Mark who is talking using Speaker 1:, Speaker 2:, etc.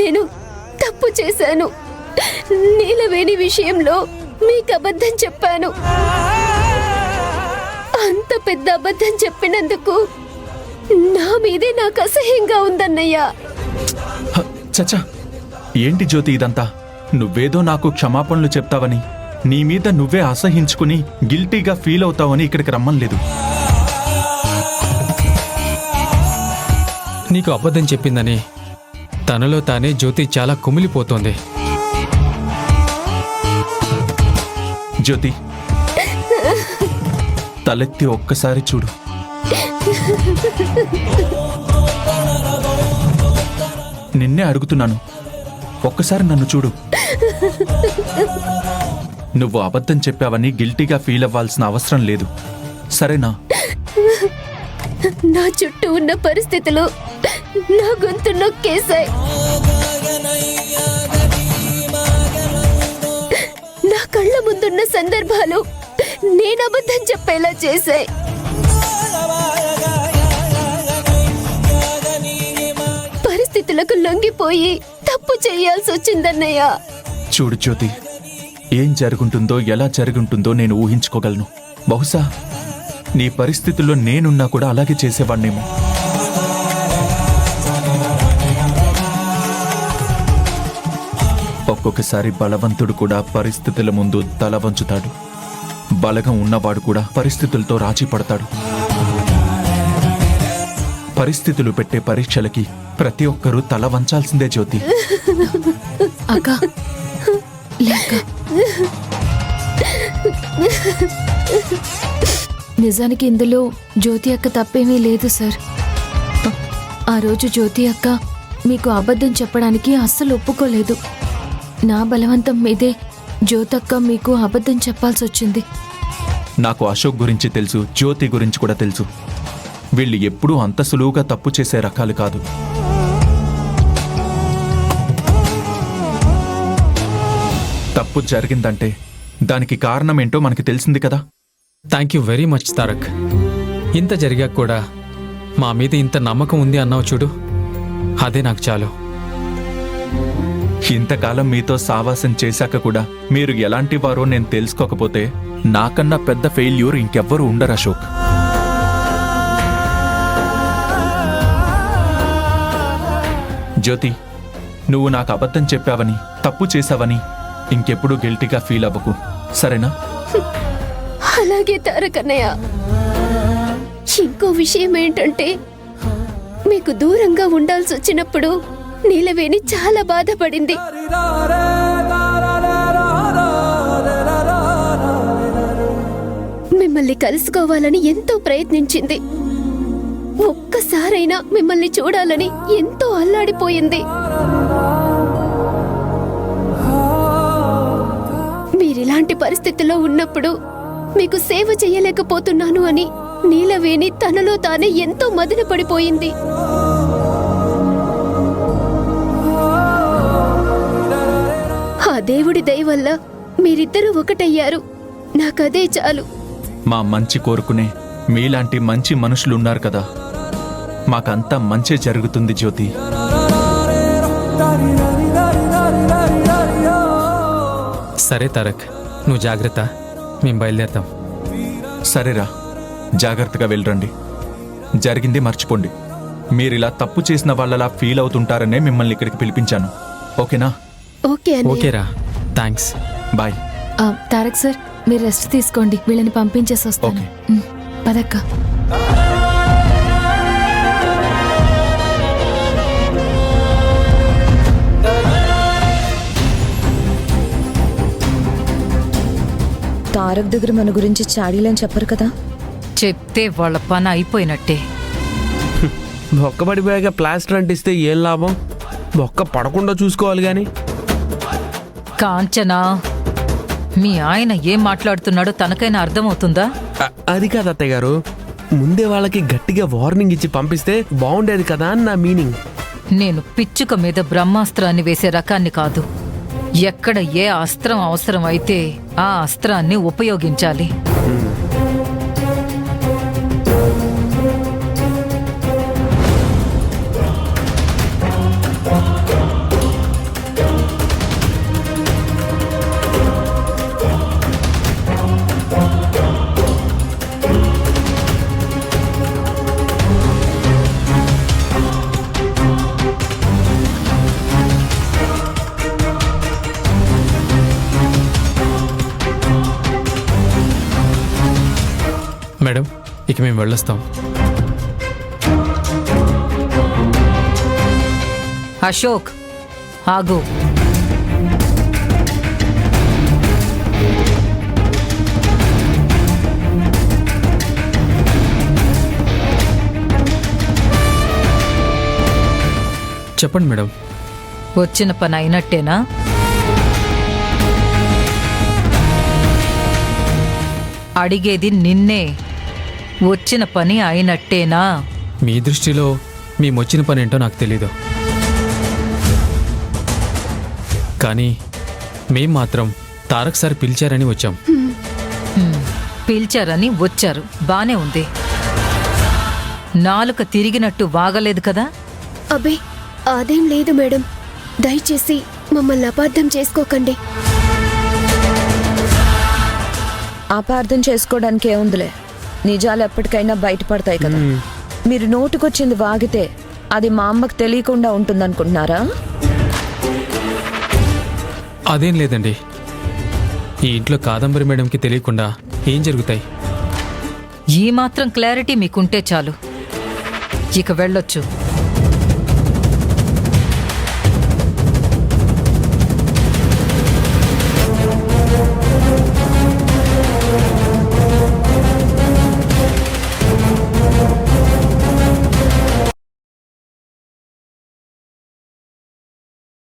Speaker 1: నేను తప్పు చేశాను. నీలవేణి విషయంలో మీకు అబద్ధం చెప్పాను. అంత పెద్ద అబద్ధం చెప్పినందుకు నా మీదే నాకు అసహ్యంగా ఉందన్నయ్య.
Speaker 2: చచ్చా, ఏంటి జ్యోతి ఇదంతా? నువ్వేదో నాకు క్షమాపణలు చెప్తావని, నీ మీద నువ్వే అసహించుకుని గిల్టీగా ఫీల్ అవుతావని ఇక్కడికి రమ్మలేదు.
Speaker 3: నీకు అబద్ధం చెప్పిందని తనలో తానే జ్యోతి చాలా కుమిలిపోతోంది.
Speaker 2: జ్యోతి, తలెత్తి ఒక్కసారి చూడు. నిన్నే అడుగుతున్నాను, ఒక్కసారి నన్ను చూడు. నువ్వు అబద్ధం చెప్పావని గిల్టీగా ఫీల్ అవ్వాల్సిన అవసరం లేదు, సరేనా?
Speaker 1: నా చుట్టూ ఉన్న పరిస్థితులు నా గొంతు నొక్కేశాయి. నా కళ్ళ ముందున్న సందర్భాలు నేను అబద్ధం చెప్పేలా చేశాయి. పరిస్థితులకు లొంగిపోయి తప్పు చేయాల్సి వచ్చిందన్నయ్య.
Speaker 2: చూడు జ్యోతి, ఏం జరుగుంటుందో ఎలా జరుగుంటుందో నేను ఊహించుకోగలను. బహుశా నీ పరిస్థితుల్లో నేనున్నా కూడా అలాగే చేసేవాణ్ణేమో. ఒక్కొక్కసారి బలవంతుడు కూడా పరిస్థితుల ముందు తల వంచుతాడు. బలగం ఉన్నవాడు కూడా పరిస్థితులతో రాజీ పడతాడు. పరిస్థితులు పెట్టే పరీక్షలకి ప్రతి ఒక్కరూ తల వంచాల్సిందే జ్యోతి.
Speaker 1: అక్క, నిజానికి ఇందులో జ్యోతి అక్క తప్పేమీ లేదు సార్. ఆ రోజు జ్యోతి అక్క మీకు అబద్ధం చెప్పడానికి అస్సలు ఒప్పుకోలేదు. నా బలవంతం మీదే జ్యోతక్క మీకు అబద్ధం చెప్పాల్సి వచ్చింది.
Speaker 2: నాకు అశోక్ గురించి తెలుసు, జ్యోతి గురించి కూడా తెలుసు. వీళ్ళు ఎప్పుడూ అంత సులువుగా తప్పు చేసే రకాలు కాదు. తప్పు జరిగిందంటే దానికి కారణం ఏంటో మనకి తెలిసింది కదా.
Speaker 3: Thank you very much Tarak. ఇంత జరిగాక కూడా మా మీద ఇంత నమ్మకం ఉంది అన్నావు చూడు, అదే నాకు చాలు.
Speaker 2: ఇంతకాలం మీతో సావాసం చేశాక కూడా మీరు ఎలాంటి వారో నేను తెలుసుకోకపోతే నాకన్నా పెద్ద ఫెయిల్యూర్ ఇంకెవ్వరూ ఉండరు అశోక్. జ్యోతి, నువ్వు నాకు అబద్ధం చెప్పావని, తప్పు చేశావని ఇంకెప్పుడు గిల్టీగా ఫీల్ అవ్వకు, సరేనా?
Speaker 1: అలాగే తారకన్నయ్య. ఇంకో విషయం ఏంటంటే, మీకు దూరంగా ఉండాల్సి వచ్చినప్పుడు నీలవేణి చాలా బాధపడింది. మిమ్మల్ని కలుసుకోవాలని ఎంతో ప్రయత్నించింది. ఒక్కసారైనా మిమ్మల్ని చూడాలని ఎంతో అల్లాడిపోయింది. మీరిలాంటి పరిస్థితుల్లో ఉన్నప్పుడు మీకు సేవ చేయలేకపోతున్నాను అని నీలవేణి తనలో తానే ఎంతో మదన పడిపోయింది. ఆ దేవుడి దయ వల్ల మీరిద్దరూ ఒకటయ్యారు. నాకదే చాలు.
Speaker 2: మా మంచి కోరుకునే మీలాంటి మంచి మనుషులున్నారు కదా, మాకంతా మంచే జరుగుతుంది జ్యోతి.
Speaker 3: సరే తారక్, నువ్వు జాగ్రత్త, మేము బయలుదేరుతాం.
Speaker 2: సరేరా, జాగ్రత్తగా వెళ్ళరండి. జరిగింది మర్చిపోండి. మీరిలా తప్పు చేసిన వాళ్ళలా ఫీల్ అవుతుంటారనే మిమ్మల్ని ఇక్కడికి పిలిపించాను. ఓకేనా?
Speaker 3: ఓకేరా, థ్యాంక్స్.
Speaker 2: బాయ్.
Speaker 1: తారక్ సార్, మీరు రెస్ట్ తీసుకోండి, వీళ్ళని పంపించేసి వస్తాను. పదక్క.
Speaker 4: తారక్ దగ్గర మన గురించి చాడీలని చెప్పరు కదా.
Speaker 5: చెప్తే వాళ్ళ పని అయిపోయినట్టే.
Speaker 6: బొక్క పడిపోయాక ప్లాస్టర్ అంటిస్తే ఏం లాభం? బొక్క పడకుండా చూసుకోవాలి గాని.
Speaker 5: కాంచనా, మీ ఆయన ఏం మాట్లాడుతున్నాడో తనకైనా అర్థమవుతుందా?
Speaker 6: అది కాదు అత్తయ్య గారు, ముందే వాళ్ళకి గట్టిగా వార్నింగ్ ఇచ్చి పంపిస్తే బాగుండేది కదా అని నా మీనింగ్.
Speaker 5: నేను పిచ్చుక మీద బ్రహ్మాస్త్రాన్ని వేసే రకాన్ని కాదు. ఎక్కడ ఏ అస్త్రం అవసరం అయితే ఆ అస్త్రాన్ని ఉపయోగించాలి.
Speaker 3: ఇక మేము వెళ్ళొస్తాం.
Speaker 5: అశోక్, ఆగు.
Speaker 3: చెప్పండి మేడం.
Speaker 5: వచ్చిన పని అయినట్టేనా? అడిగేది నిన్నే. వచ్చిన పని అయినట్టేనా?
Speaker 3: మీ దృష్టిలో మేము వచ్చిన పని ఏంటో నాకు తెలీదు, కానీ మేం మాత్రం తారక్ సార్ పిలిచారని వచ్చాం.
Speaker 5: పిలిచారని వచ్చారు, బానే ఉంది. నాలుక తిరిగినట్టు వాగలేదు కదా?
Speaker 7: అబ్బే అదేం లేదు మేడం, దయచేసి మమ్మల్ని అపార్థం చేసుకోకండి.
Speaker 4: అపార్థం చేసుకోవడానికి ఏముందిలే, నిజాలు ఎప్పటికైనా బయటపడతాయి కదా. మీరు నోటుకొచ్చింది వాగితే అది మా అమ్మకు తెలియకుండా ఉంటుందనుకుంటున్నారా?
Speaker 3: అదేం లేదండి, ఈ ఇంట్లో కాదంబరి మేడంకి తెలియకుండా ఏం జరుగుతాయి?
Speaker 5: ఈ మాత్రం క్లారిటీ మీకుంటే చాలు. ఇక వెళ్ళొచ్చు.